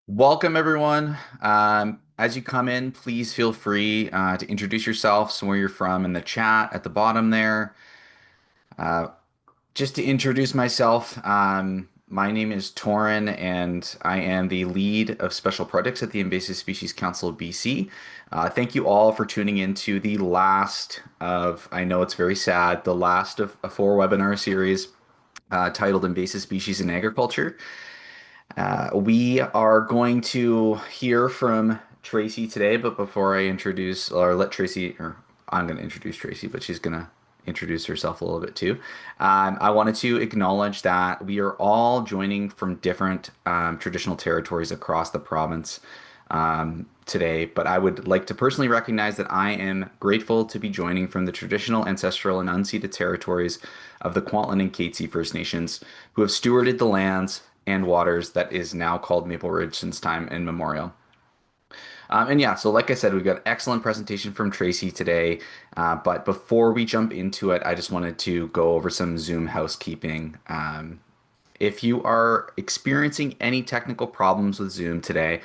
Welcome, everyone. As you come in, please feel free to introduce yourselves and where you're from in the chat at the bottom there. Uh, just to introduce myself, my name is Torin, and I am the lead of special projects at the Invasive Species Council of BC. Thank you all for tuning in to the last of, I know it's very sad, the last of a four webinar series titled Invasive Species in Agriculture. We are going to hear from Tracy today, but before I introduce or let Tracy, or I'm going to introduce Tracy, but she's going to introduce herself a little bit too. I wanted to acknowledge that we are all joining from different traditional territories across the province today, but I would like to personally recognize that I am grateful to be joining from the traditional, ancestral, and unceded territories of the Kwantlen and Katzie First Nations, who have stewarded the lands and waters that is now called Maple Ridge since time immemorial. And yeah, so like I said, we've got an excellent presentation from Tracy today. But before we jump into it, I just wanted to go over some Zoom housekeeping. If you are experiencing any technical problems with Zoom today,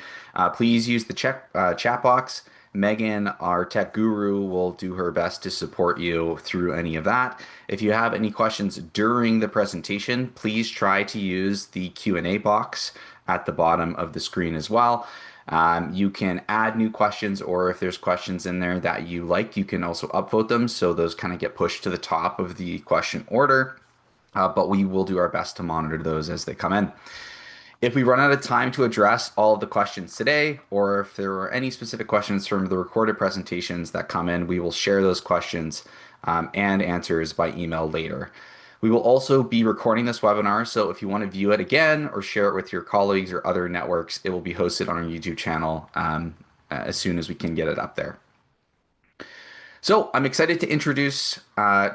please use the chat box. Megan, our tech guru, will do her best to support you through any of that. If you have any questions during the presentation, please try to use the Q&A box at the bottom of the screen as well. You can add new questions, or if there's questions in there that you like, you can also upvote them so those kind of get pushed to the top of the question order. But we will do our best to monitor those as they come in. If we run out of time to address all of the questions today, or if there are any specific questions from the recorded presentations that come in, we will share those questions and answers by email later. We will also be recording this webinar, so if you want to view it again or share it with your colleagues or other networks, it will be hosted on our YouTube channel as soon as we can get it up there. So I'm excited to introduce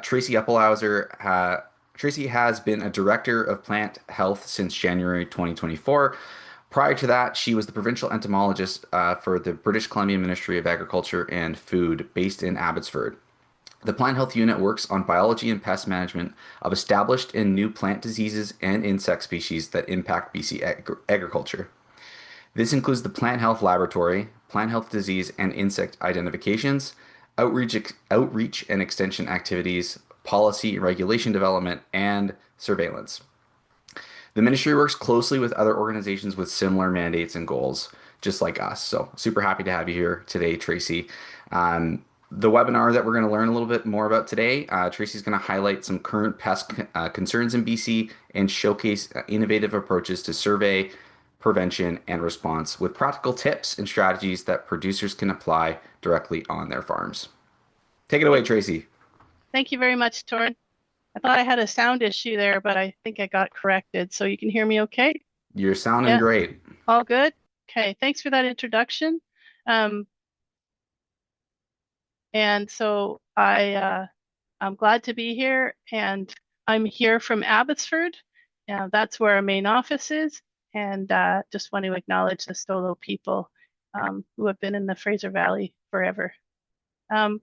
Tracy Eppelhauser. Tracy has been a director of plant health since January 2024. Prior to that, she was the provincial entomologist for the British Columbia Ministry of Agriculture and Food based in Abbotsford. The plant health unit works on biology and pest management of established and new plant diseases and insect species that impact BC agriculture. This includes the Plant Health Laboratory, plant health disease and insect identifications, outreach and extension activities, policy and regulation development, and surveillance. The ministry works closely with other organizations with similar mandates and goals, just like us. So, super happy to have you here today, Tracy. The webinar that we're going to learn a little bit more about today, Tracy's going to highlight some current pest concerns in BC and showcase innovative approaches to survey, prevention, and response with practical tips and strategies that producers can apply directly on their farms. Take it away, Tracy. Thank you very much, Torn. I thought I had a sound issue there, but I think I got corrected. So you can hear me okay? You're sounding Yeah, great. all good? Okay, thanks for that introduction. Um, and so I'm glad to be here, and I'm here from Abbotsford. That's where our main office is, and just want to acknowledge the Stolo people who have been in the Fraser Valley forever. Um,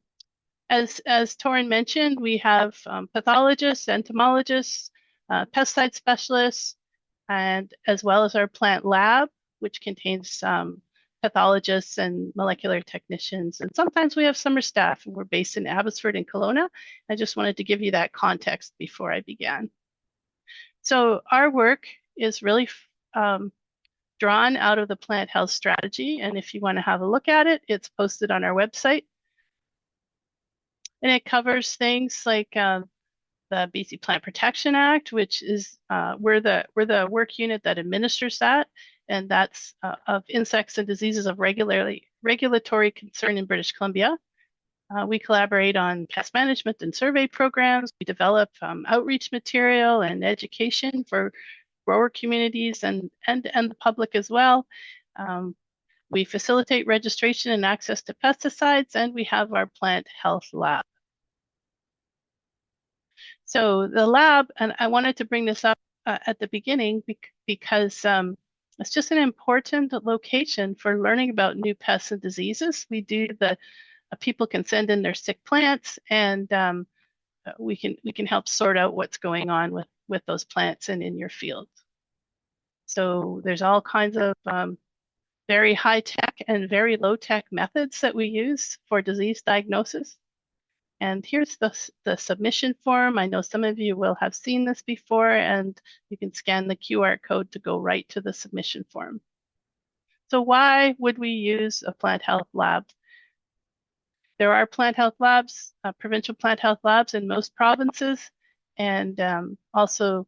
as Torin mentioned, we have pathologists, entomologists, pesticide specialists, and as well as our plant lab, which contains pathologists and molecular technicians. And sometimes we have summer staff, and we're based in Abbotsford and Kelowna. I just wanted to give you that context before I began. So our work is really drawn out of the plant health strategy. And if you want to have a look at it, it's posted on our website. And it covers things like the BC Plant Protection Act, which is we're the work unit that administers that, and that's of insects and diseases of regulatory concern in British Columbia. We collaborate on pest management and survey programs. We develop outreach material and education for grower communities and the public as well. We facilitate registration and access to pesticides, and we have our plant health lab. So the lab, and I wanted to bring this up at the beginning because it's just an important location for learning about new pests and diseases. We do people can send in their sick plants, and we can help sort out what's going on with those plants and in your field. So there's all kinds of very high tech and very low tech methods that we use for disease diagnosis. And here's the submission form. I know some of you will have seen this before, and you can scan the QR code to go right to the submission form. So why would we use a plant health lab? There are plant health labs, provincial plant health labs in most provinces, and also,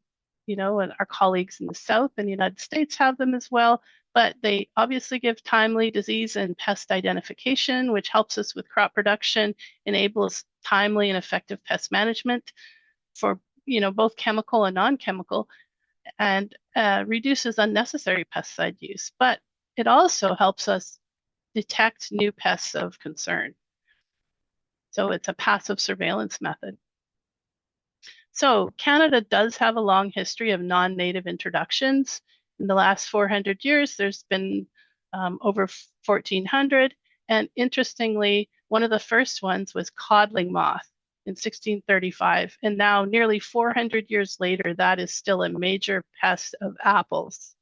our colleagues in the South and the United States have them as well. But they obviously give timely disease and pest identification, which helps us with crop production, enables timely and effective pest management for both chemical and non-chemical, and reduces unnecessary pesticide use. But it also helps us detect new pests of concern. So it's a passive surveillance method. So Canada does have a long history of non-native introductions. In the last 400 years, there's been over 1,400. And interestingly, one of the first ones was codling moth in 1635. And now, nearly 400 years later, that is still a major pest of apples.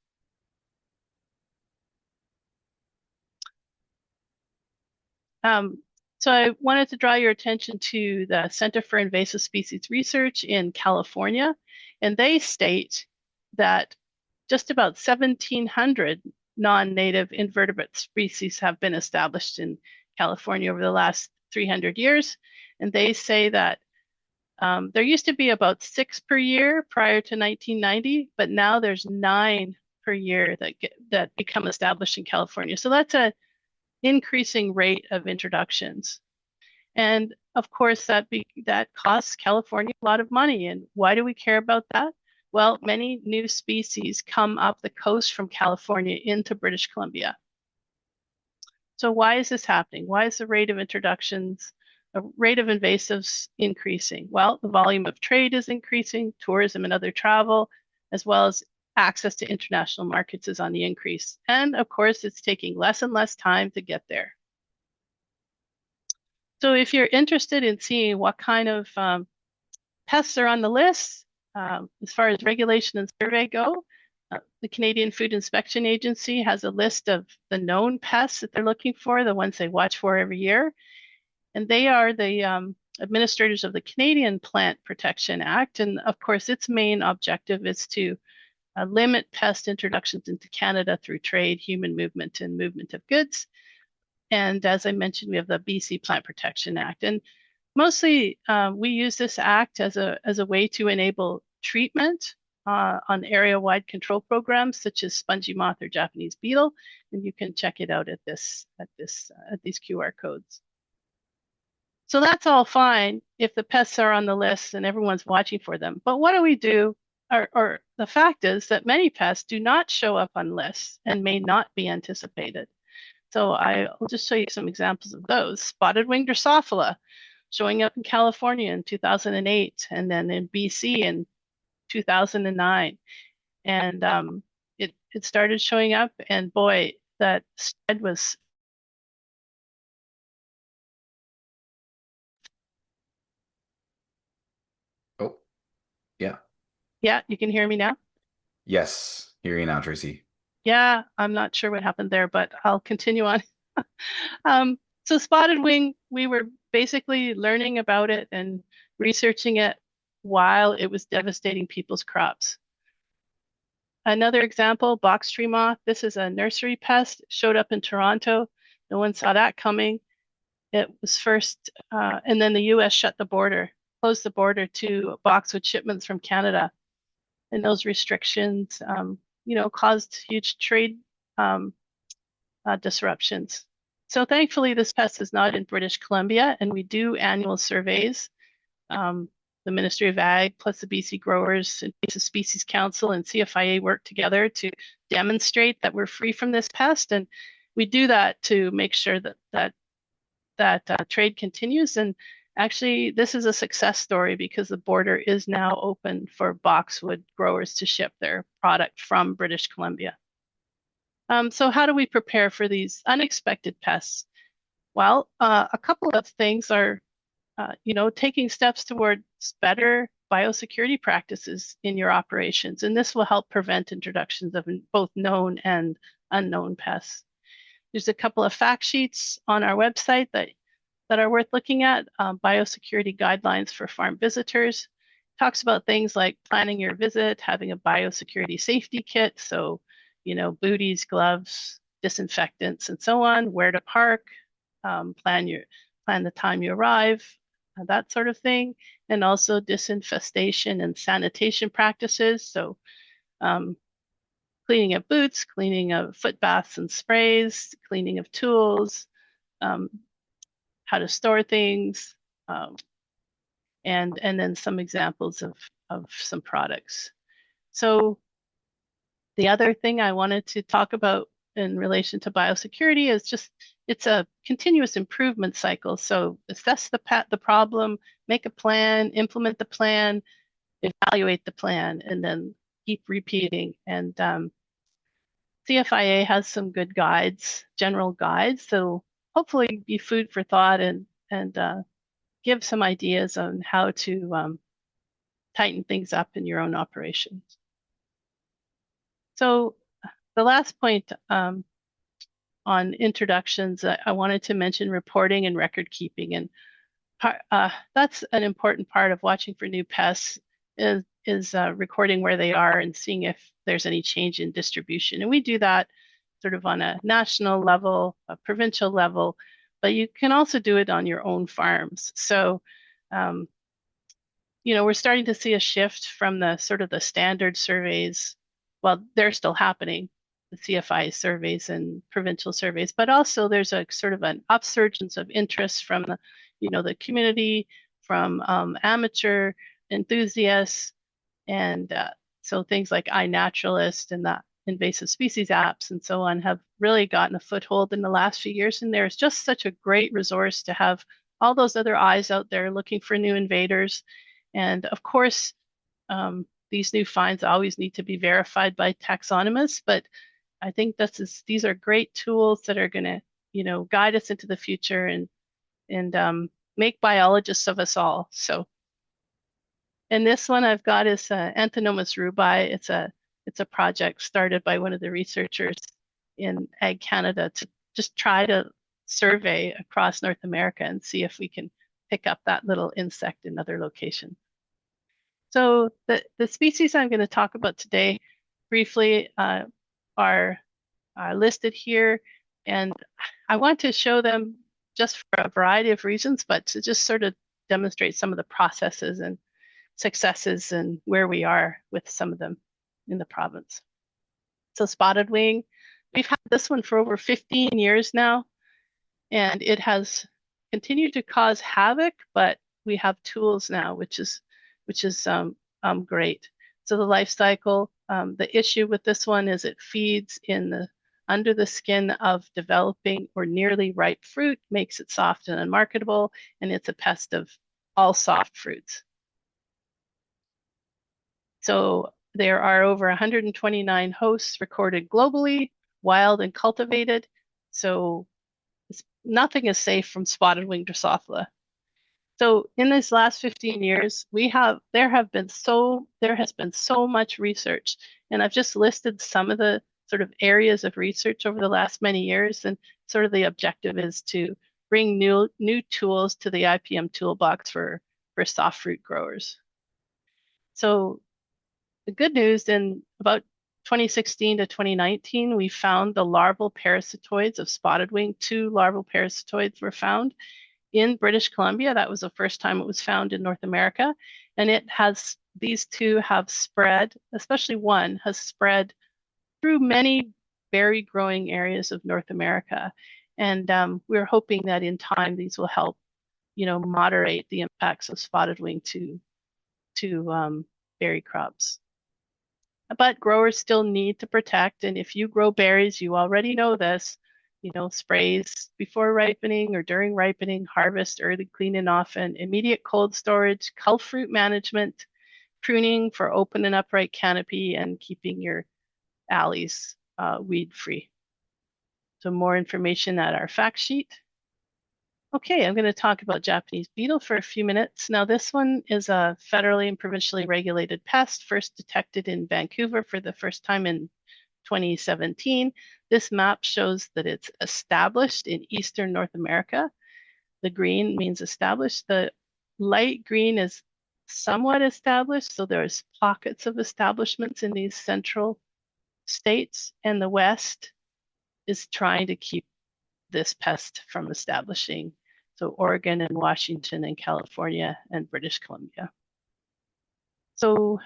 So I wanted to draw your attention to the Center for Invasive Species Research in California, and they state that just about 1,700 non-native invertebrate species have been established in California over the last 300 years. And they say that there used to be about 6 per year prior to 1990, but now there's 9 per year that become established in California. So that's a increasing rate of introductions. And of course, that costs California a lot of money. And why do we care about that? Well, many new species come up the coast from California into British Columbia. So why is this happening? Why is the rate of introductions, the rate of invasives increasing? Well, the volume of trade is increasing, tourism and other travel, as well as access to international markets is on the increase. And of course, it's taking less and less time to get there. So if you're interested in seeing what kind of pests are on the list, as far as regulation and survey go, the Canadian Food Inspection Agency has a list of the known pests that they're looking for, the ones they watch for every year. And they are the administrators of the Canadian Plant Protection Act. And of course, its main objective is to limit pest introductions into Canada through trade, human movement, and movement of goods. And as I mentioned, we have the BC Plant Protection Act. And mostly we use this act as a way to enable treatment on area-wide control programs such as spongy moth or Japanese beetle. And you can check it out at these QR codes. So that's all fine if the pests are on the list and everyone's watching for them. But what do we do? Or the fact is that many pests do not show up on lists and may not be anticipated. So I'll just show you some examples of those. Spotted winged Drosophila showing up in California in 2008 and then in BC in 2009. And it started showing up, and boy, that spread was. Oh, yeah. Yeah, you can hear me now? Yes. Hear you now, Tracy. Yeah, I'm not sure what happened there, but I'll continue on. So spotted wing, we were basically learning about it and researching it while it was devastating people's crops. Another example, box tree moth. This is a nursery pest. It showed up in Toronto. No one saw that coming. It was first, and then the US shut the border, closed the border to boxwood shipments from Canada. And those restrictions, caused huge trade disruptions. So thankfully, this pest is not in British Columbia, and we do annual surveys. The Ministry of Ag plus the BC Growers, Invasive Species Council, and CFIA work together to demonstrate that we're free from this pest, and we do that to make sure that trade continues. And actually, this is a success story because the border is now open for boxwood growers to ship their product from British Columbia. So how do we prepare for these unexpected pests? Well, a couple of things are, taking steps towards better biosecurity practices in your operations, and this will help prevent introductions of both known and unknown pests. There's a couple of fact sheets on our website that are worth looking at. Biosecurity guidelines for farm visitors. Talks about things like planning your visit, having a biosecurity safety kit. So, booties, gloves, disinfectants, and so on, where to park, plan the time you arrive, that sort of thing. And also disinfestation and sanitation practices. So um, cleaning of boots, cleaning of foot baths and sprays, cleaning of tools, um, how to store things, um, and then some examples of some products. So the other thing I wanted to talk about in relation to biosecurity is just it's a continuous improvement cycle. So assess the problem, make a plan, implement the plan, evaluate the plan, and then keep repeating. And CFIA has some good guides, general guides. So hopefully be food for thought and give some ideas on how to tighten things up in your own operations. So the last point on introductions, I wanted to mention reporting and record keeping. And that's an important part of watching for new pests is recording where they are and seeing if there's any change in distribution. And we do that sort of on a national level, a provincial level, but you can also do it on your own farms. So um, we're starting to see a shift from the sort of the standard surveys. Well, they're still happening, the CFI surveys and provincial surveys, but also there's a sort of an upsurgence of interest from the community, from amateur enthusiasts, and so things like iNaturalist and the invasive species apps and so on have really gotten a foothold in the last few years. And there's just such a great resource to have all those other eyes out there looking for new invaders. And of course, these new finds always need to be verified by taxonomists, but I think these are great tools that are going to, guide us into the future and make biologists of us all. So, and this one I've got is Anthinomus rubi. It's a project started by one of the researchers in Ag Canada to just try to survey across North America and see if we can pick up that little insect in other locations. So the species I'm going to talk about today briefly are listed here, and I want to show them just for a variety of reasons, but to just sort of demonstrate some of the processes and successes and where we are with some of them in the province. So spotted wing, we've had this one for over 15 years now, and it has continued to cause havoc, but we have tools now, which is great. So the life cycle, the issue with this one is it feeds under the skin of developing or nearly ripe fruit, makes it soft and unmarketable, and it's a pest of all soft fruits. So there are over 129 hosts recorded globally, wild and cultivated. So nothing is safe from spotted wing Drosophila. So in these last 15 years, there has been so much research, and I've just listed some of the sort of areas of research over the last many years, and sort of the objective is to bring new tools to the IPM toolbox for soft fruit growers. So the good news, in about 2016 to 2019, we found the larval parasitoids of spotted wing. 2 larval parasitoids were found in British Columbia. That was the first time it was found in North America. And these 2 have spread, especially one has spread through many berry growing areas of North America. And we're hoping that in time, these will help, moderate the impacts of spotted wing to berry crops. But growers still need to protect. And if you grow berries, you already know this, sprays before ripening or during ripening, harvest early, clean and often, immediate cold storage, cull fruit management, pruning for open and upright canopy, and keeping your alleys weed free. So more information at our fact sheet. Okay, I'm going to talk about Japanese beetle for a few minutes. Now, this one is a federally and provincially regulated pest, first detected in Vancouver for the first time in 2017. This map shows that it's established in eastern North America. The green means established. The light green is somewhat established, so there's pockets of establishments in these central states, and the west is trying to keep this pest from establishing. So Oregon and Washington and California and British Columbia. So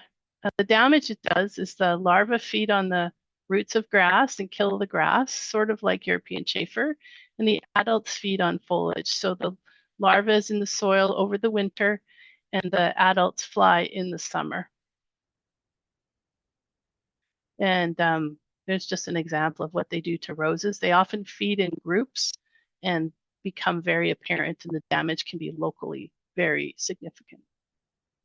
the damage it does is the larvae feed on the roots of grass and kill the grass, sort of like European chafer, and the adults feed on foliage. So the larvae is in the soil over the winter, and the adults fly in the summer. And there's just an example of what they do to roses. They often feed in groups and become very apparent, and the damage can be locally very significant.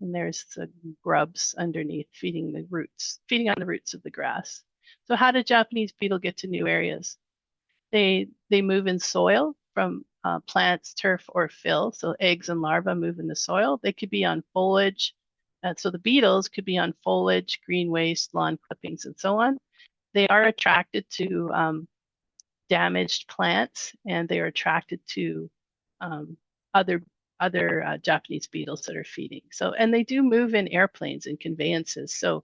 And there's the grubs underneath feeding on the roots of the grass. So how did Japanese beetle get to new areas? They move in soil from plants, turf, or fill. So eggs and larvae move in the soil. They could be on foliage. So the beetles could be on foliage, green waste, lawn clippings, and so on. They are attracted to damaged plants, and they are attracted to other Japanese beetles that are feeding. So, and they do move in airplanes and conveyances. So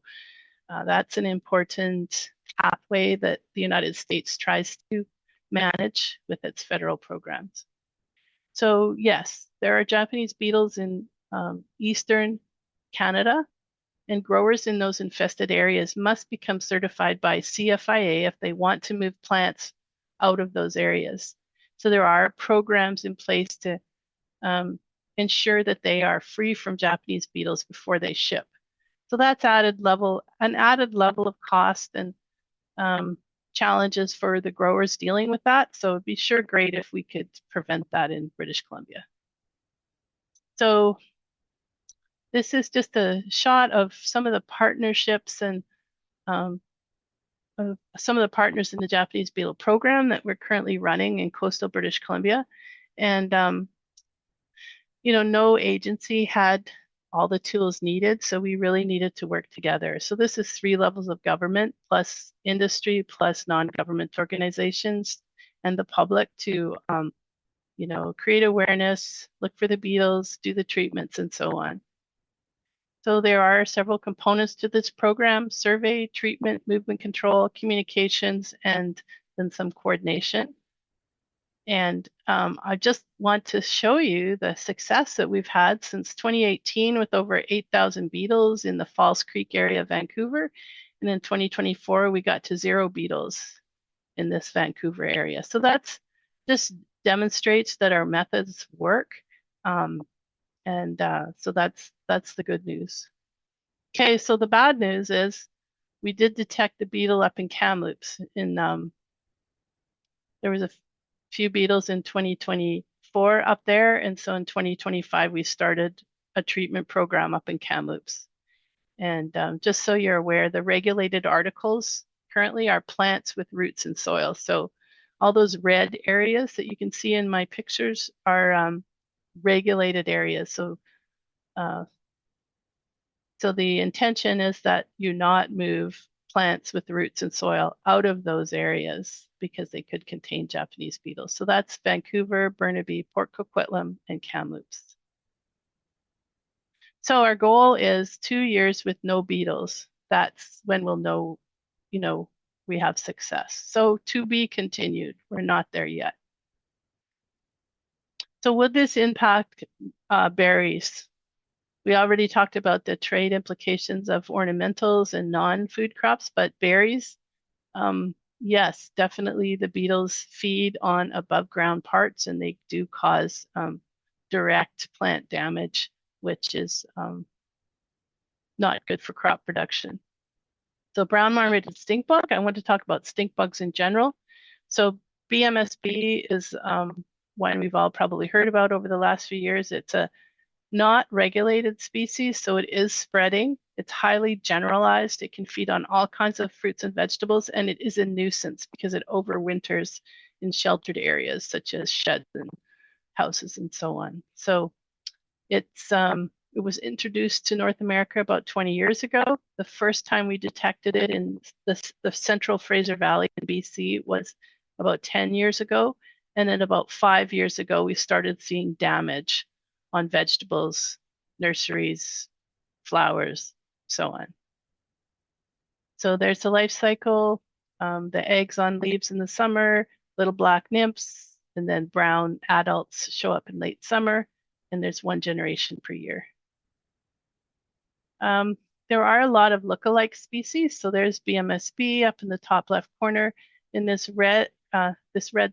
that's an important pathway that the United States tries to manage with its federal programs. So yes, there are Japanese beetles in eastern Canada, and growers in those infested areas must become certified by CFIA if they want to move plants out of those areas. So there are programs in place to ensure that they are free from Japanese beetles before they ship. So that's an added level of cost and challenges for the growers dealing with that. So it'd be sure great if we could prevent that in British Columbia. So this is just a shot of some of the partnerships and some of the partners in the Japanese beetle program that we're currently running in coastal British Columbia. And no agency had all the tools needed, so we really needed to work together. So this is 3 levels of government, plus industry, plus non-government organizations, and the public to, create awareness, look for the beetles, do the treatments, and so on. So there are several components to this program: survey, treatment, movement control, communications, and then some coordination. And I just want to show you the success that we've had since 2018 with over 8,000 beetles in the Falls Creek area of Vancouver. And in 2024, we got to 0 beetles in this Vancouver area. So that's just demonstrates that our methods work. So that's the good news. Okay, so the bad news is we did detect the beetle up in Kamloops. There was a few beetles in 2024 up there, and so in 2025 we started a treatment program up in Kamloops. And just so you're aware, the regulated articles currently are plants with roots in soil. So all those red areas that you can see in my pictures are regulated areas. So the intention is that you not move plants with roots in soil out of those areas because they could contain Japanese beetles. So that's Vancouver, Burnaby, Port Coquitlam, and Kamloops. So our goal is 2 years with no beetles. That's when we'll know, we have success. So to be continued. We're not there yet. So would this impact berries? We already talked about the trade implications of ornamentals and non-food crops, but berries, yes, definitely the beetles feed on above ground parts, and they do cause direct plant damage, which is not good for crop production. So brown marmorated stink bug, I want to talk about stink bugs in general. So BMSB is one we've all probably heard about over the last few years. It's a not regulated species, so it is spreading. It's highly generalized. It can feed on all kinds of fruits and vegetables, and it is a nuisance because it overwinters in sheltered areas such as sheds and houses and so on. So it's It was introduced to North America about 20 years ago. The first time we detected it in the central Fraser Valley in BC was about 10 years ago. And then about 5 years ago, we started seeing damage on vegetables, nurseries, flowers, so on. So there's the life cycle, the eggs on leaves in the summer, little black nymphs, and then brown adults show up in late summer, and there's one generation per year. There are a lot of look-alike species. So there's BMSB up in the top left corner in this red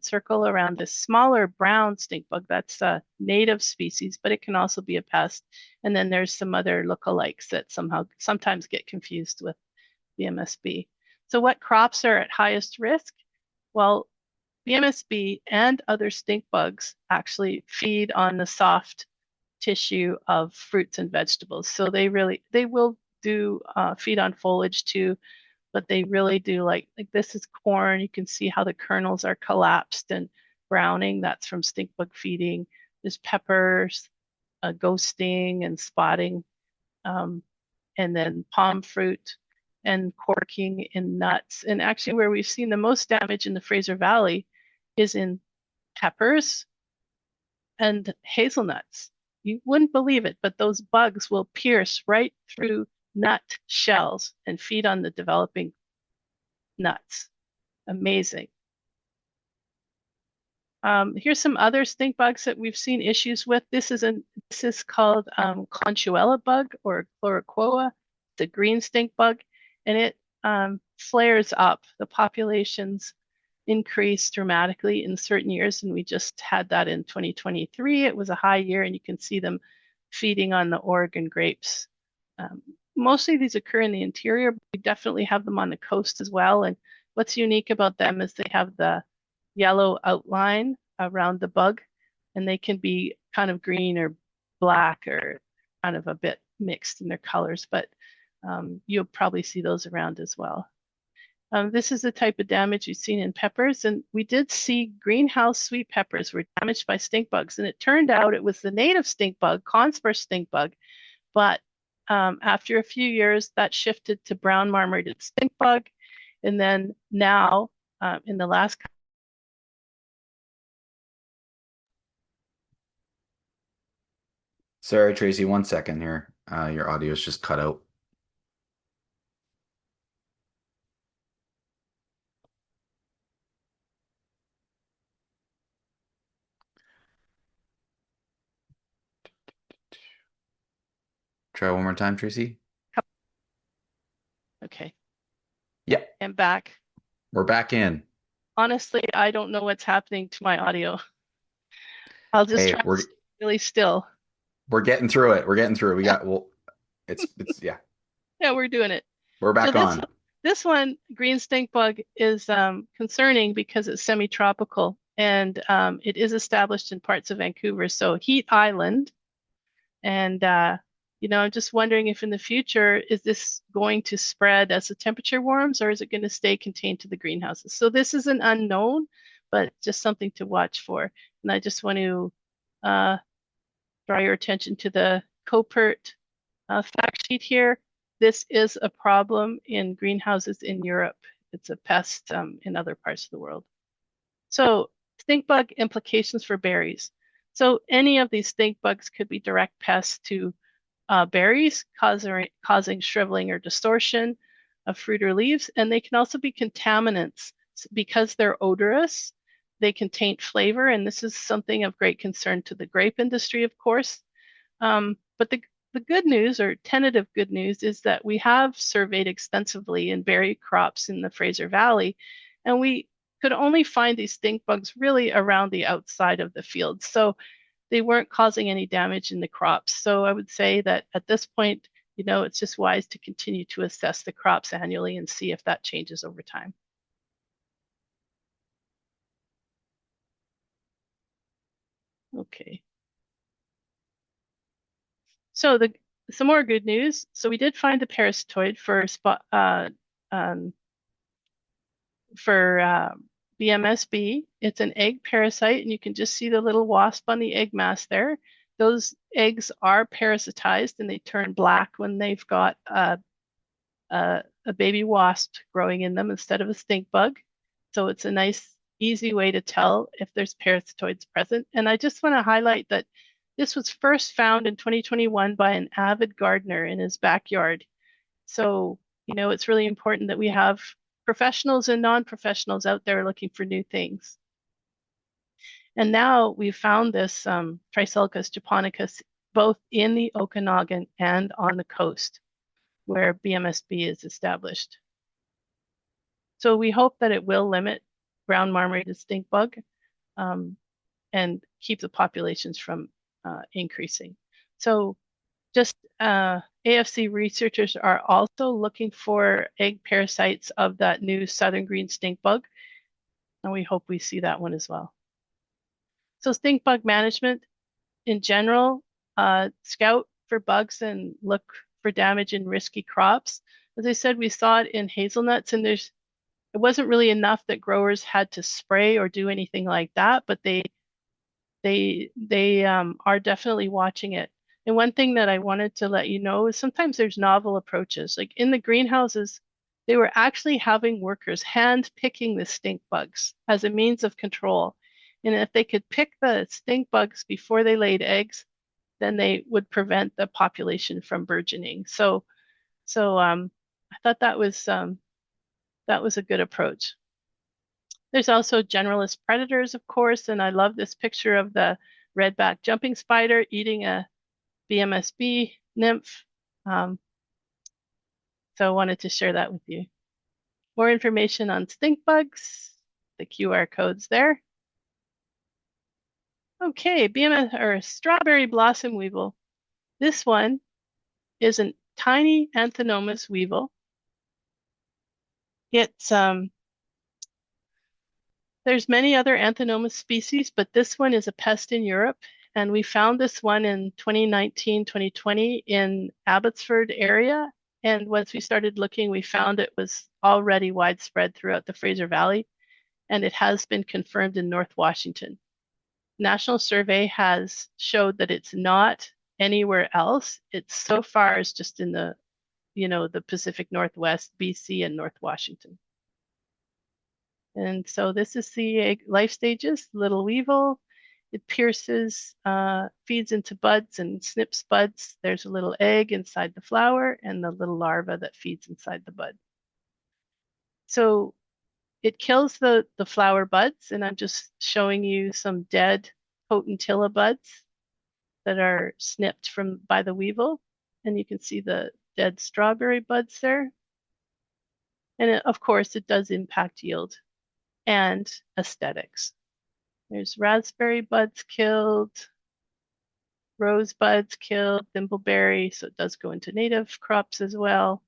circle around this smaller brown stink bug. That's a native species, but it can also be a pest. And then there's some other look-alikes that sometimes get confused with BMSB. So what crops are at highest risk? Well, BMSB and other stink bugs actually feed on the soft tissue of fruits and vegetables. So they will do feed on foliage too, but they really do like this is corn. You can see how the kernels are collapsed and browning. That's from stink bug feeding. There's peppers, ghosting and spotting, and then palm fruit and corking in nuts. And actually where we've seen the most damage in the Fraser Valley is in peppers and hazelnuts. You wouldn't believe it, but those bugs will pierce right through nut shells and feed on the developing nuts. Amazing. Here's some other stink bugs that we've seen issues with. This is called conchuela bug or chloroquoa, the green stink bug, and it flares up. The populations increase dramatically in certain years, and we just had that in 2023. It was a high year, and you can see them feeding on the Oregon grapes. Mostly these occur in the interior, but we definitely have them on the coast as well. And what's unique about them is they have the yellow outline around the bug, and they can be kind of green or black or kind of a bit mixed in their colors, but you'll probably see those around as well. This is the type of damage you've seen in peppers, and we did see greenhouse sweet peppers were damaged by stink bugs, and it turned out it was the native stink bug, Conspur stink bug, but after a few years that shifted to brown marmorated stink bug, and then now in the last Sorry, Tracy, 1 second here. Your audio is just cut out. Try one more time, Tracy. okay, Yep, I'm back. we're back in. Honestly, I don't know what's happening to my audio. I'll just Hey, try to stay really still. we're getting through it. We're getting through it. We got well, it's yeah, Yeah, we're doing it. we're So back this on. this one, green stink bug, is concerning because it's semi-tropical and it is established in parts of Vancouver, so Heat Island. And I'm just wondering if in the future, is this going to spread as the temperature warms, or is it going to stay contained to the greenhouses? So this is an unknown, but just something to watch for. And I just want to uh, draw your attention to the copert fact sheet here. This is a problem in greenhouses in Europe. It's a pest in other parts of the world. So stink bug implications for berries. So any of these stink bugs could be direct pests to berries, causing shriveling or distortion of fruit or leaves. And they can also be contaminants because they're odorous. They can taint flavor, and this is something of great concern to the grape industry, of course. But the good news, or tentative good news, is that we have surveyed extensively in berry crops in the Fraser Valley, and we could only find these stink bugs really around the outside of the field. So they weren't causing any damage in the crops. So I would say that at this point, it's just wise to continue to assess the crops annually and see if that changes over time. Okay. So some more good news. So we did find the parasitoid um, for BMSB. It's an egg parasite, and you can just see the little wasp on the egg mass there. Those eggs are parasitized and they turn black when they've got a baby wasp growing in them instead of a stink bug. So it's a nice, easy way to tell if there's parasitoids present. And I just want to highlight that this was first found in 2021 by an avid gardener in his backyard. So, it's really important that we have professionals and non-professionals out there looking for new things. And now we've found this Trisulcus japonicus both in the Okanagan and on the coast where BMSB is established. So we hope that it will limit brown marmorated stink bug and keep the populations from increasing. So just AFC researchers are also looking for egg parasites of that new southern green stink bug, and we hope we see that one as well. So stink bug management in general, scout for bugs and look for damage in risky crops. As I said, we saw it in hazelnuts, and it wasn't really enough that growers had to spray or do anything like that, but they are definitely watching it. And one thing that I wanted to let you know is sometimes there's novel approaches. Like in the greenhouses, they were actually having workers hand picking the stink bugs as a means of control. And if they could pick the stink bugs before they laid eggs, then they would prevent the population from burgeoning. So I thought that was a good approach. There's also generalist predators, of course, and I love this picture of the redback jumping spider eating a BMSB nymph. So I wanted to share that with you. More information on stink bugs, the QR codes there. Okay, BMS or strawberry blossom weevil. This one is a tiny Anthinomus weevil. It's there's many other Anthinomus species, but this one is a pest in Europe. And we found this one in 2019, 2020 in Abbotsford area. And once we started looking, we found it was already widespread throughout the Fraser Valley. And it has been confirmed in North Washington. National survey has showed that it's not anywhere else. It's so far as just in the Pacific Northwest, BC and North Washington. And so this is the life stages, little weevil. It pierces, feeds into buds and snips buds. There's a little egg inside the flower and the little larva that feeds inside the bud. So it kills the flower buds, and I'm just showing you some dead potentilla buds that are snipped by the weevil. And you can see the dead strawberry buds there. And of course, it does impact yield and aesthetics. There's raspberry buds killed, rose buds killed, thimbleberry, so it does go into native crops as well.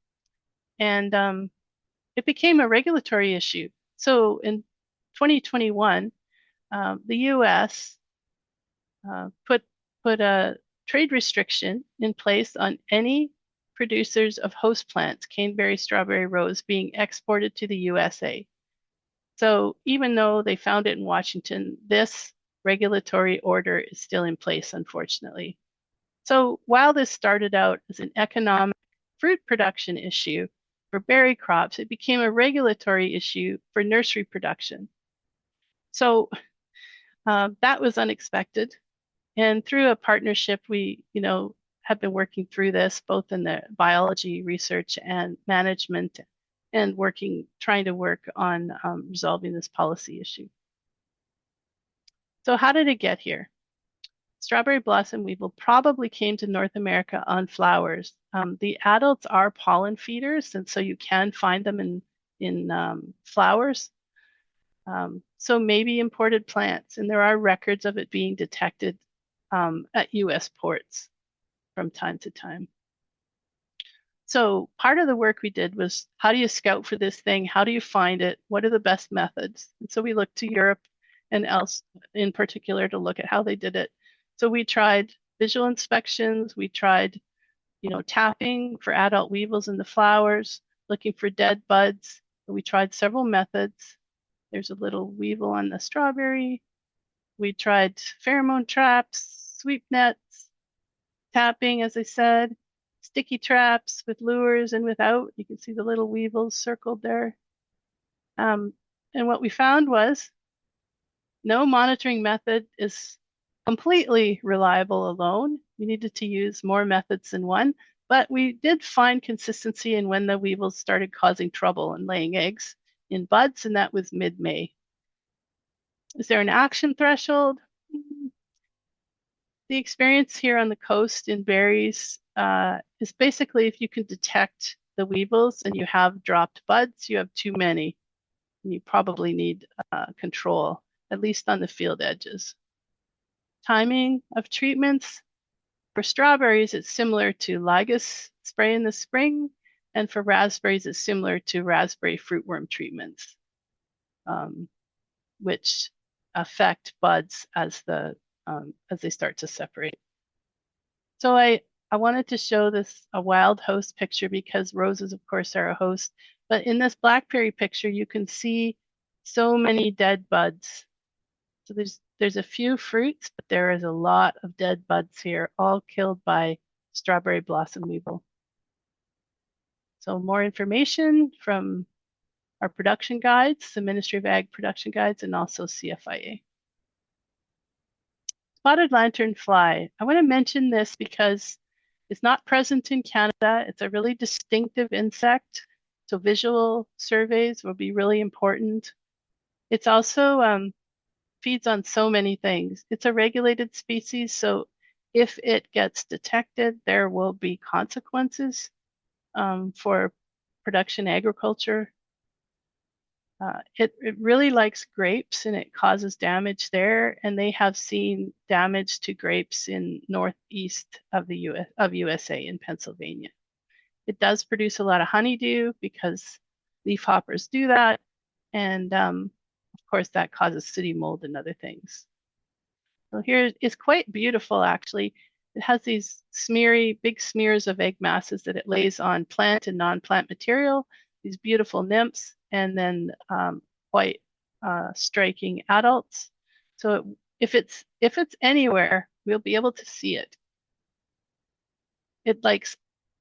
And it became a regulatory issue. So in 2021, the US put a trade restriction in place on any producers of host plants, caneberry, strawberry, rose, being exported to the USA. So even though they found it in Washington, this regulatory order is still in place, unfortunately. So while this started out as an economic fruit production issue for berry crops, it became a regulatory issue for nursery production. So that was unexpected. And through a partnership, we, have been working through this both in the biology research and management and trying to work on resolving this policy issue. So how did it get here? Strawberry blossom weevil probably came to North America on flowers. The adults are pollen feeders, and so you can find them in flowers. So maybe imported plants, and there are records of it being detected at US ports from time to time. So part of the work we did was, how do you scout for this thing? How do you find it? What are the best methods? And so we looked to Europe and else in particular to look at how they did it. So we tried visual inspections. We tried, tapping for adult weevils in the flowers, looking for dead buds. We tried several methods. There's a little weevil on the strawberry. We tried pheromone traps, sweep nets, tapping, as I said, sticky traps with lures and without. You can see the little weevils circled there. Um, and what we found was no monitoring method is completely reliable alone. We needed to use more methods than one, but we did find consistency in when the weevils started causing trouble and laying eggs in buds, and that was mid-May. Is there an action threshold? The experience here on the coast in berries is basically if you can detect the weevils and you have dropped buds, you have too many. And you probably need control, at least on the field edges. Timing of treatments. For strawberries, it's similar to lygus spray in the spring, and for raspberries, it's similar to raspberry fruitworm treatments, which affect buds as they start to separate. So I wanted to show this a wild host picture because roses, of course, are a host. But in this blackberry picture, you can see so many dead buds. So there's a few fruits, but there is a lot of dead buds here, all killed by strawberry blossom weevil. So more information from our production guides, the Ministry of Ag production guides, and also CFIA. Spotted lanternfly. I want to mention this because it's not present in Canada. It's a really distinctive insect, so visual surveys will be really important. It's also feeds on so many things. It's a regulated species, so if it gets detected, there will be consequences for production agriculture. It really likes grapes and it causes damage there, and they have seen damage to grapes in northeast of the USA in Pennsylvania. It does produce a lot of honeydew because leafhoppers do that, and of course that causes sooty mold and other things. So here it's quite beautiful actually. It has these big smears of egg masses that it lays on plant and non-plant material, these beautiful nymphs, and then quite striking adults. So if it's anywhere, we'll be able to see it. It likes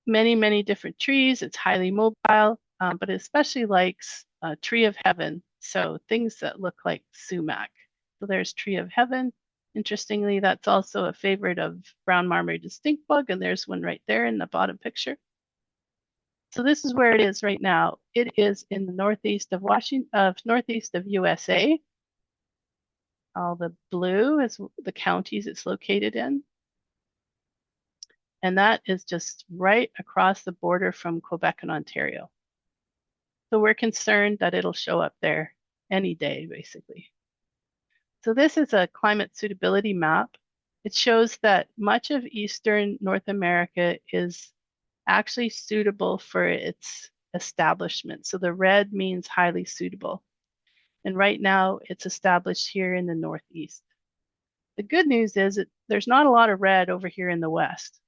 many, many different trees. It's highly mobile, but it especially likes tree of heaven. So things that look like sumac. So there's tree of heaven. Interestingly, that's also a favorite of brown marmorated stink bug, and there's one right there in the bottom picture. So this is where it is right now. It is in the northeast of northeast of USA. All the blue is the counties it's located in. And that is just right across the border from Quebec and Ontario. So we're concerned that it'll show up there any day, basically. So this is a climate suitability map. It shows that much of eastern North America is actually suitable for its establishment. So the red means highly suitable. And right now it's established here in the Northeast. The good news is that there's not a lot of red over here in the West.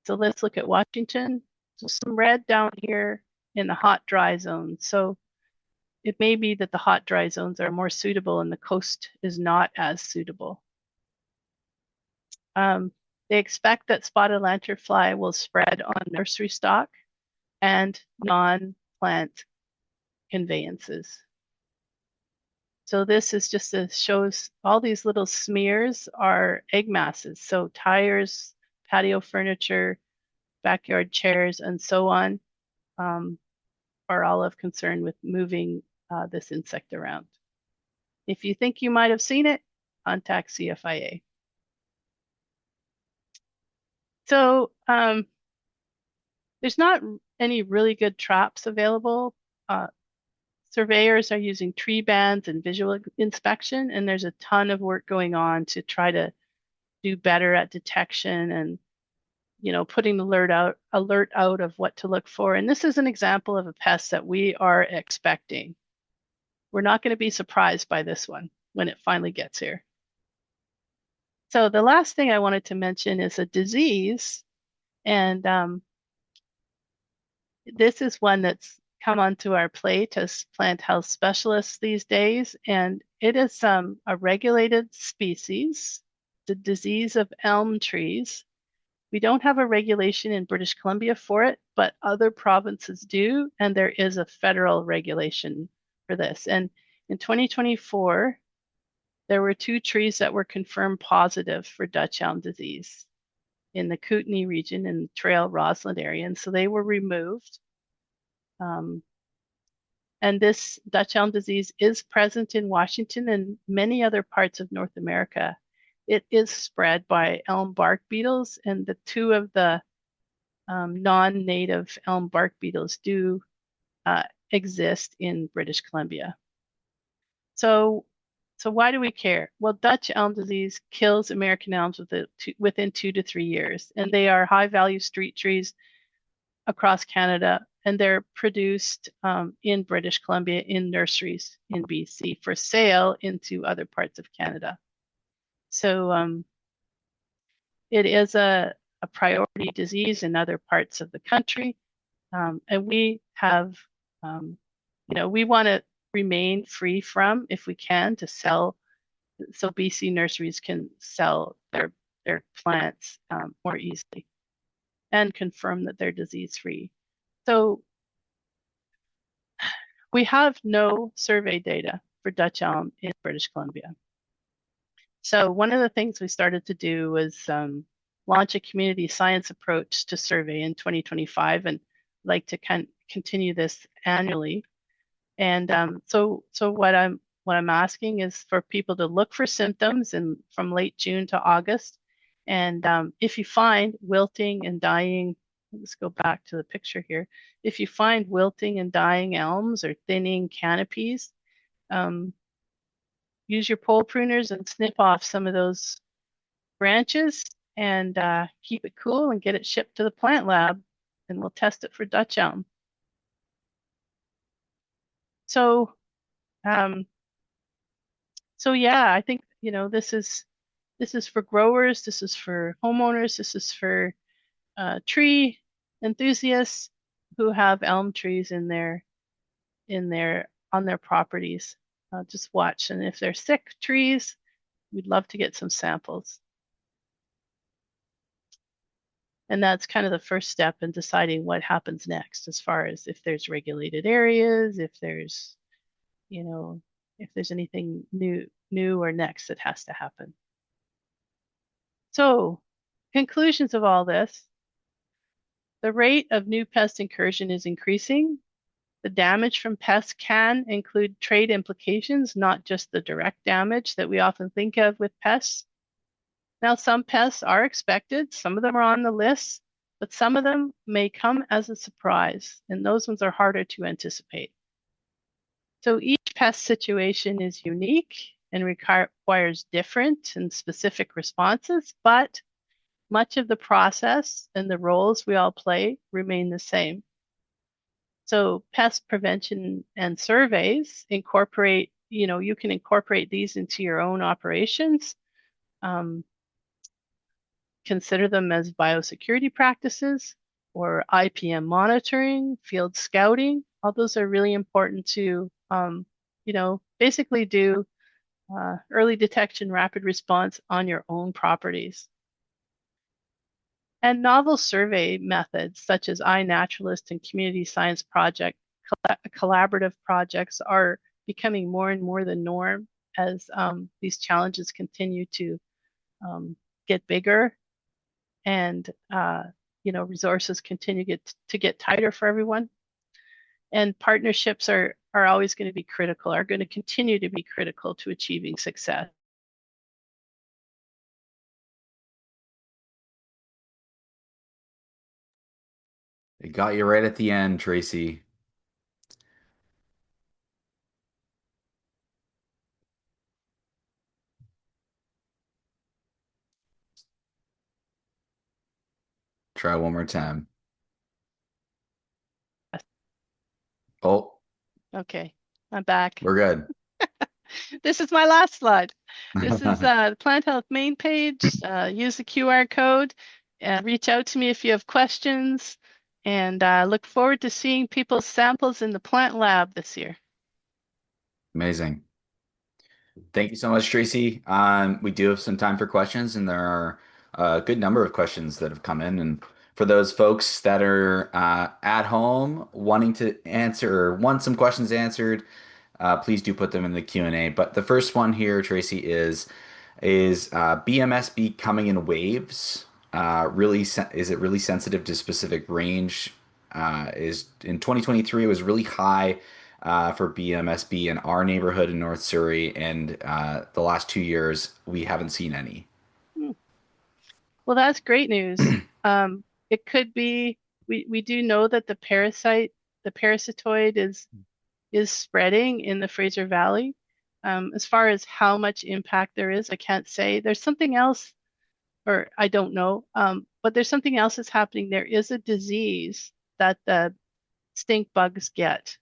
So let's look at Washington. So some red down here in the hot, dry zone. So it may be that the hot, dry zones are more suitable and the coast is not as suitable. They expect that spotted lanternfly will spread on nursery stock and non-plant conveyances. So this is just shows all these little smears are egg masses. So tires, patio furniture, backyard chairs, and so on are all of concern with moving this insect around. If you think you might have seen it, contact CFIA. So there's not any really good traps available. Surveyors are using tree bands and visual inspection, and there's a ton of work going on to try to do better at detection and putting the alert out of what to look for. And this is an example of a pest that we are expecting. We're not going to be surprised by this one when it finally gets here. So the last thing I wanted to mention is a disease, and this is one that's come onto our plate as plant health specialists these days, and it is a regulated species, the disease of elm trees. We don't have a regulation in British Columbia for it, but other provinces do, and there is a federal regulation for this. And in 2024, there were 2 trees that were confirmed positive for Dutch elm disease in the Kootenay region in Trail Rossland area. And so they were removed. Um, and this Dutch elm disease is present in Washington and many other parts of North America. It is spread by elm bark beetles, and the 2 of the non-native elm bark beetles do exist in British Columbia. So, so why do we care? Well, Dutch elm disease kills American elms within 2 to 3 years, and they are high-value street trees across Canada, and they're produced in British Columbia in nurseries in BC for sale into other parts of Canada. So it is a priority disease in other parts of the country, and we have, we want to remain free from, if we can, to sell, so BC nurseries can sell their plants more easily and confirm that they're disease free. So we have no survey data for Dutch elm in British Columbia. So one of the things we started to do was launch a community science approach to survey in 2025, and like to continue this annually. And so what I'm asking is for people to look for symptoms from late June to August. And if you find wilting and dying, let's go back to the picture here. If you find wilting and dying elms or thinning canopies, use your pole pruners and snip off some of those branches and keep it cool and get it shipped to the plant lab, and we'll test it for Dutch elm. So um, so yeah, I think, this is for growers, this is for homeowners, this is for tree enthusiasts who have elm trees on their properties. Just watch, and if they're sick trees, we'd love to get some samples. And that's kind of the first step in deciding what happens next, as far as if there's regulated areas, if there's, if there's anything new or next that has to happen. So, conclusions of all this: the rate of new pest incursion is increasing. The damage from pests can include trade implications, not just the direct damage that we often think of with pests. Now, some pests are expected, some of them are on the list, but some of them may come as a surprise, and those ones are harder to anticipate. So each pest situation is unique and requires different and specific responses, but much of the process and the roles we all play remain the same. So pest prevention and surveys incorporate, you can incorporate these into your own operations. Consider them as biosecurity practices or IPM monitoring, field scouting. All those are really important to, basically do early detection, rapid response on your own properties. And novel survey methods such as iNaturalist and community science project collaborative projects are becoming more and more the norm as these challenges continue to get bigger, and resources continue to get tighter for everyone. And partnerships are always going to be critical, are going to continue to be critical to achieving success. It got you right at the end, Tracy. Try one more time. Oh, Okay, I'm back. we're good. This is my last slide. This is the Plant Health main page. Use the QR code and reach out to me if you have questions. And look forward to seeing people's samples in the plant lab this year. Amazing. Thank you so much, Tracy. We do have some time for questions, and there are a good number of questions that have come in. And for those folks that are at home wanting to answer or want some questions answered, please do put them in the Q&A. But the first one here, Tracy, is BMSB coming in waves? Is it really sensitive to specific range? Is in 2023 it was really high for BMSB in our neighborhood in North Surrey, and the last 2 years we haven't seen any. Hmm. Well, that's great news. It could be we do know that the parasitoid is spreading in the Fraser Valley. As far as how much impact there is, I can't say. There's something else, or I don't know. But there's something else that's happening. There is a disease that the stink bugs get.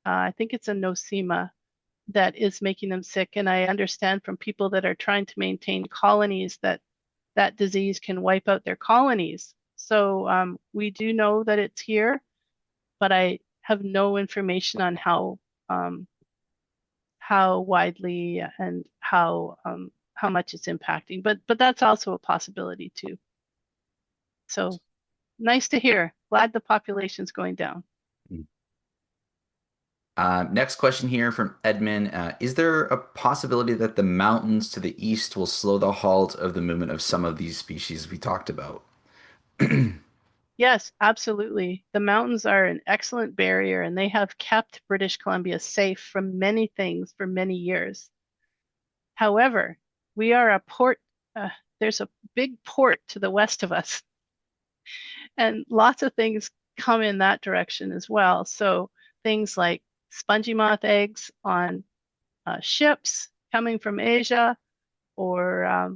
I think it's a nosema that is making them sick. And I understand from people that are trying to maintain colonies that that disease can wipe out their colonies. So we do know that it's here, but I have no information on um, how widely and how much it's impacting. But that's also a possibility too. So nice to hear. Glad the population's going down. Next question here from Edmund. Is there a possibility that the mountains to the east will slow the halt of the movement of some of these species we talked about? Yes, absolutely. The mountains are an excellent barrier and they have kept British Columbia safe from many things for many years. However, we are a port, there's a big port to the west of us, and lots of things come in that direction as well. So things like spongy moth eggs on ships coming from Asia, or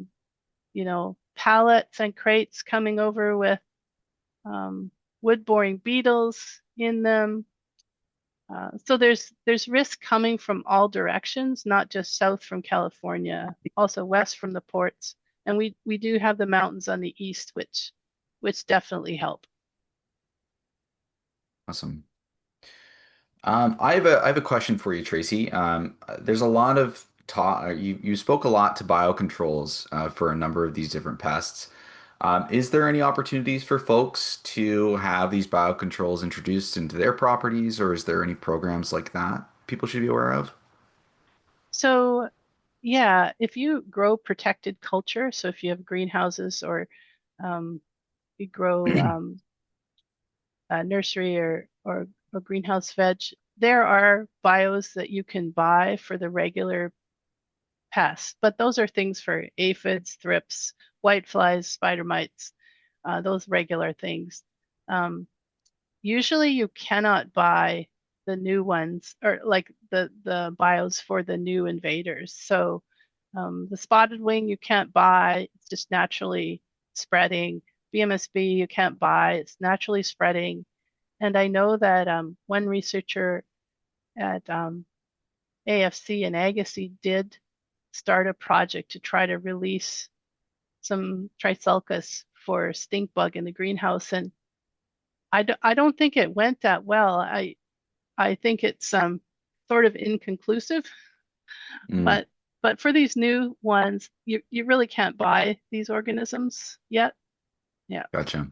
pallets and crates coming over with wood-boring beetles in them. So there's risk coming from all directions, not just south from California, also west from the ports, and we do have the mountains on the east, which definitely help. Awesome. I have a question for you, Tracy. There's a lot of talk. You spoke a lot to biocontrols for a number of these different pests. Is there any opportunities for folks to have these biocontrols introduced into their properties, or is there any programs like that people should be aware of? So yeah, if you grow protected culture, so if you have greenhouses or um, you grow nursery or greenhouse veg, there are bios that you can buy for the regular pests, but those are things for aphids, thrips, whiteflies, spider mites, those regular things. Um, Usually you cannot buy the new ones or like the bios for the new invaders. So the spotted wing you can't buy, it's just naturally spreading. BMSB you can't buy, it's naturally spreading. And I know that one researcher at AFC and Agassiz did start a project to try to release some trisulcus for stink bug in the greenhouse. And I don't think it went that well. I think it's sort of inconclusive, Mm, but for these new ones, you really can't buy these organisms yet. Yeah. gotcha.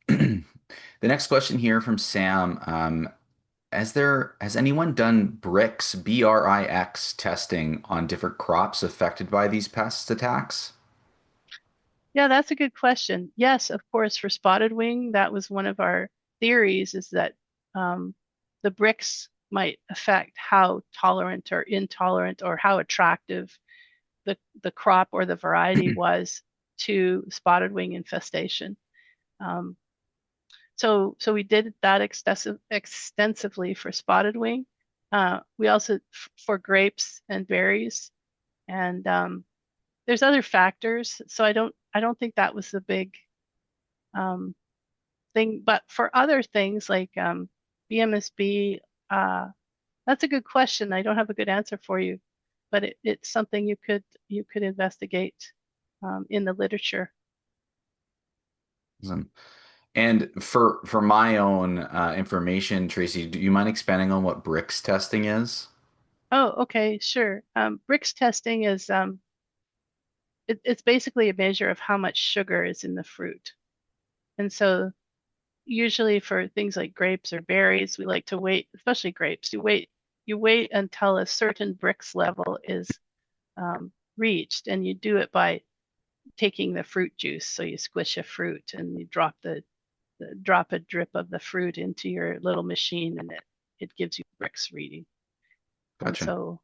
The next question here from Sam. Has anyone done BRIX testing on different crops affected by these pest attacks? Yeah, that's a good question. Yes, of course, for spotted wing, that was one of our theories is that um, the bricks might affect how tolerant or intolerant or how attractive the crop or the variety was to spotted wing infestation. Um, so we did that extensively for spotted wing. We also for grapes and berries, and there's other factors. So I don't think that was the big um, thing. But for other things like BMSB, uh, that's a good question. I don't have a good answer for you, but it's something you could investigate in the literature. Awesome. And for my own information, Tracy, do you mind expanding on what BRICS testing is? Oh, okay, sure. BRICS testing is it's basically a measure of how much sugar is in the fruit. And so usually for things like grapes or berries, we like to wait, especially grapes, you wait until a certain Brix level is reached, and you do it by taking the fruit juice. So you squish a fruit and you drop drop a drip of the fruit into your little machine, and it gives you Brix reading. And Gotcha. so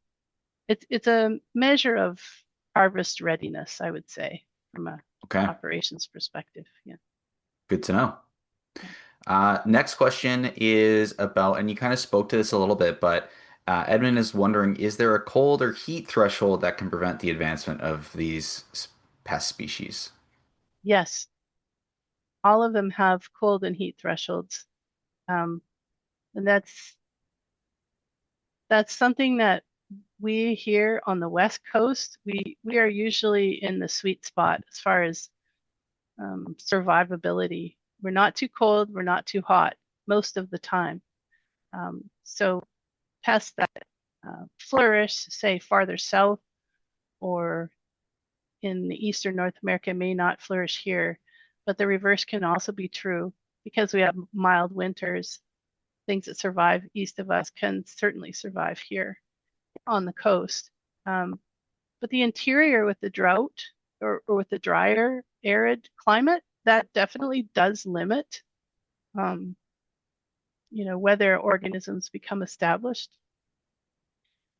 it's a measure of harvest readiness, I would say, from a Okay. operations perspective. Yeah. Good to know. Yeah. Next question is about, and you kind of spoke to this a little bit, but Edmund is wondering, is there a cold or heat threshold that can prevent the advancement of these pest species? Yes, all of them have cold and heat thresholds. Um, and that's something that we here on the West Coast, we are usually in the sweet spot as far as survivability. We're not too cold, we're not too hot most of the time. So pests that flourish, say farther south or in the eastern North America, may not flourish here, but the reverse can also be true because we have mild winters. Things that survive east of us can certainly survive here on the coast. Um, but the interior with the drought or with the drier, arid climate, that definitely does limit, um, whether organisms become established.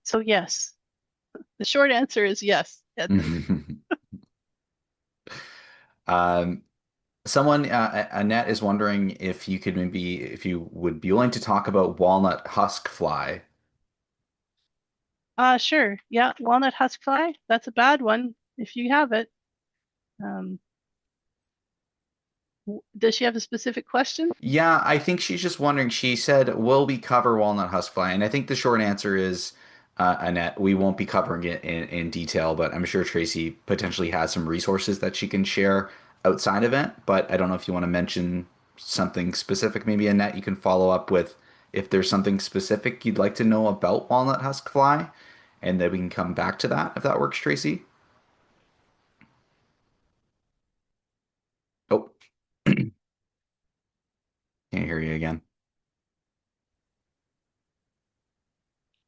So yes, the short answer is yes, Edmund. Um, Someone, Annette is wondering if you could maybe, if you would be willing to talk about walnut husk fly. Sure. Yeah, walnut husk fly. That's a bad one if you have it. Um, does she have a specific question? Yeah, I think she's just wondering. She said, "Will we cover walnut husk fly?" And I think the short answer is, Annette, we won't be covering it in detail, but I'm sure Tracy potentially has some resources that she can share outside of it. But I don't know if you want to mention something specific. Maybe Annette, you can follow up with if there's something specific you'd like to know about walnut husk fly, and then we can come back to that if that works, Tracy. Oh, can't hear you again.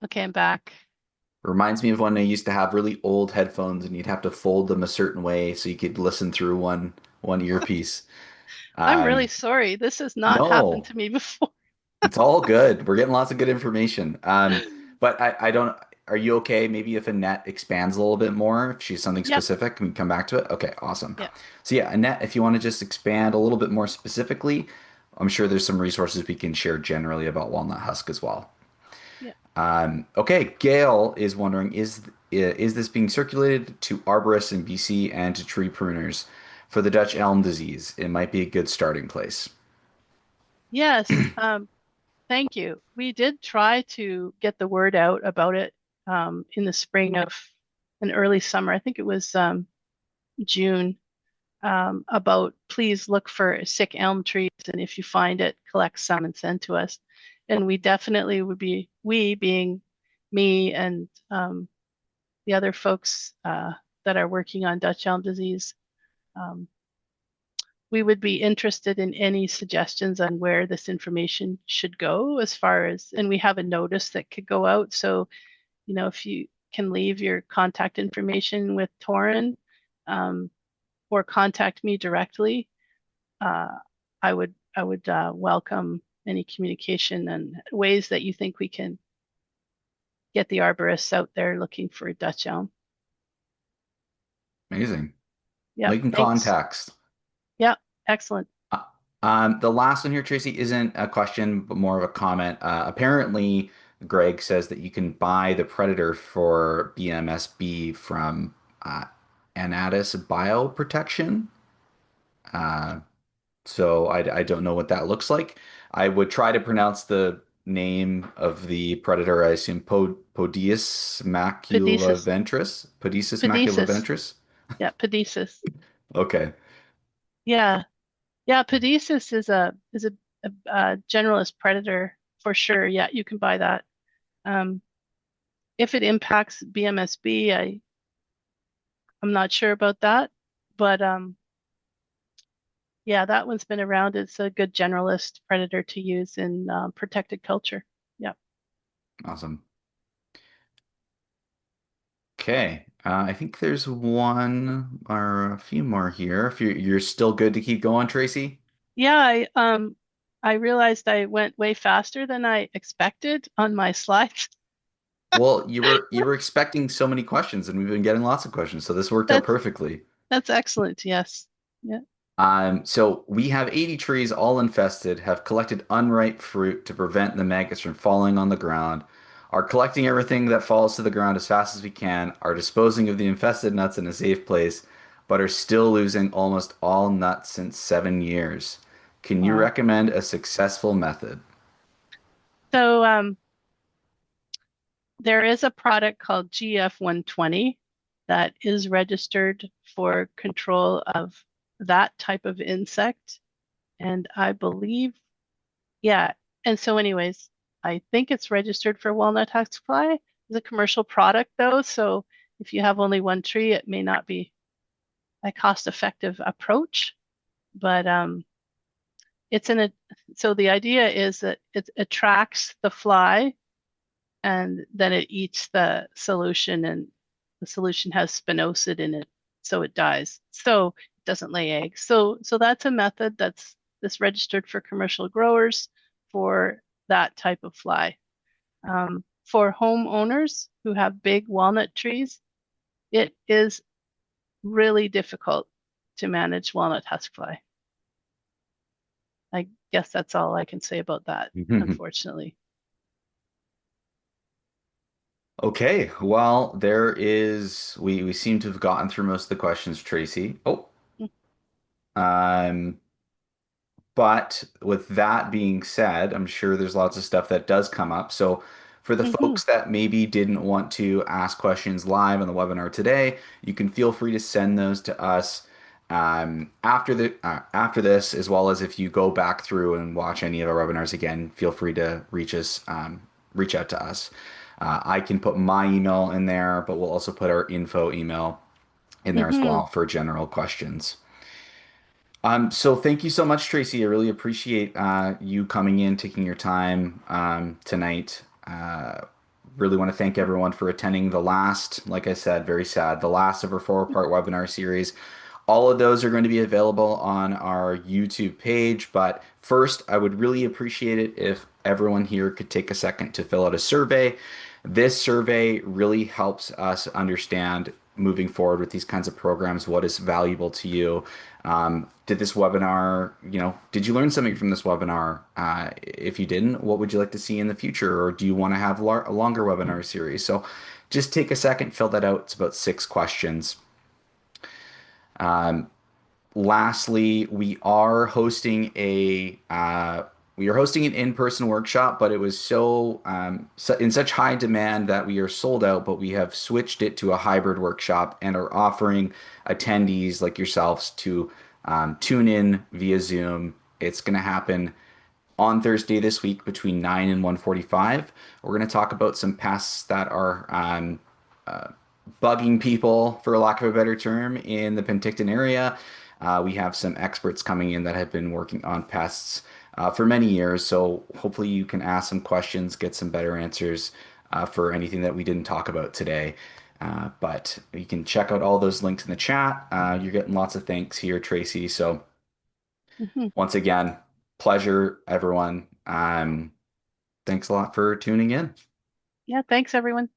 Okay, I'm back. Reminds me of when I used to have really old headphones and you'd have to fold them a certain way so you could listen through one earpiece. I'm really Um, sorry. This has not happened no, to me before. it's all good. We're getting lots of good information. But I don't. Are you okay? Maybe if Annette expands a little bit more, if she's something Yep. specific, can we come back to it? Okay, awesome. Yep. So yeah, Annette, if you want to just expand a little bit more specifically, I'm sure there's some resources we can share generally about walnut husk as well. Yep. Okay, Gail is wondering, is this being circulated to arborists in BC and to tree pruners for the Dutch elm disease? It might be a good starting place. Yes. Thank you. We did try to get the word out about it in the spring of an early summer. I think it was June. About please look for sick elm trees, and if you find it, collect some and send to us. And we definitely would be, we being me and the other folks that are working on Dutch elm disease, um, we would be interested in any suggestions on where this information should go as far as, and we have a notice that could go out. So, if you can leave your contact information with Torin, um, or contact me directly, uh, I would welcome any communication and ways that you think we can get the arborists out there looking for Dutch elm. Amazing. Yep, Making thanks. contacts. Yep, excellent. Uh, the last one here, Tracy, isn't a question, but more of a comment. Apparently, Greg says that you can buy the Predator for BMSB from Anatus Bioprotection. Uh, So I don't know what that looks like. I would try to pronounce the name of the predator. I assume Podius Pedesis, maculaventris. Podisis pedesis. maculaventris. Yeah, pedesis. Okay, Yeah, yeah, pedesis is a generalist predator for sure. Yeah, you can buy that. Um, if it impacts BMSB, I'm not sure about that, but yeah, that one's been around. It's a good generalist predator to use in protected culture. Yeah. Awesome. Okay. I think there's one or a few more here. If you're still good to keep going, Tracy. Yeah, I realized I went way faster than I expected on my slides. Well, you were expecting so many questions, and we've been getting lots of questions, so this worked out That's perfectly. that's excellent. Yes. Yeah. So we have 80 trees all infested, have collected unripe fruit to prevent the maggots from falling on the ground, are collecting everything that falls to the ground as fast as we can, are disposing of the infested nuts in a safe place, but are still losing almost all nuts since 7 years. Can you Wow. recommend a successful method? So there is a product called GF120 that is registered for control of that type of insect. And I believe, yeah. And so, anyways, I think it's registered for walnut husk fly. It's a commercial product, though. So if you have only one tree, it may not be a cost-effective approach. But it's in a, so the idea is that it attracts the fly and then it eats the solution, and the solution has spinosad in it, so it dies. So it doesn't lay eggs. So that's a method that's registered for commercial growers for that type of fly. For homeowners who have big walnut trees, it is really difficult to manage walnut husk fly. I guess that's all I can say about that, unfortunately. Okay, well, we seem to have gotten through most of the questions, Tracy. Um, But with that being said, I'm sure there's lots of stuff that does come up. So for the Mm-hmm. folks that maybe didn't want to ask questions live on the webinar today, you can feel free to send those to us after this, as well as if you go back through and watch any of our webinars again, feel free to reach out to us. I can put my email in there, but we'll also put our info email in there as Mm-hmm. well for general questions. So thank you so much, Tracy. I really appreciate you coming in, taking your time tonight. Really want to thank everyone for attending the last, like I said, very sad, the last of our four-part webinar series. All of those are going to be available on our YouTube page. But first, I would really appreciate it if everyone here could take a second to fill out a survey. This survey really helps us understand moving forward with these kinds of programs what is valuable to you. Did this webinar, did you learn something from this webinar? If you didn't, what would you like to see in the future? Or do you want to have a longer webinar series? So just take a second, fill that out. It's about 6 questions. Um, Lastly, we are hosting an in-person workshop, but it was in such high demand that we are sold out. But we have switched it to a hybrid workshop and are offering attendees like yourselves to tune in via Zoom. It's going to happen on Thursday this week between 9 and 1:45. We're going to talk about some pests that are bugging people, for lack of a better term, in the Penticton area. We have some experts coming in that have been working on pests for many years. So hopefully you can ask some questions, get some better answers for anything that we didn't talk about today. But you can check out all those links in the chat. You're getting lots of thanks here, Tracy. So Mm-hmm. once again, pleasure, everyone. Thanks a lot for tuning in. Yeah, thanks everyone.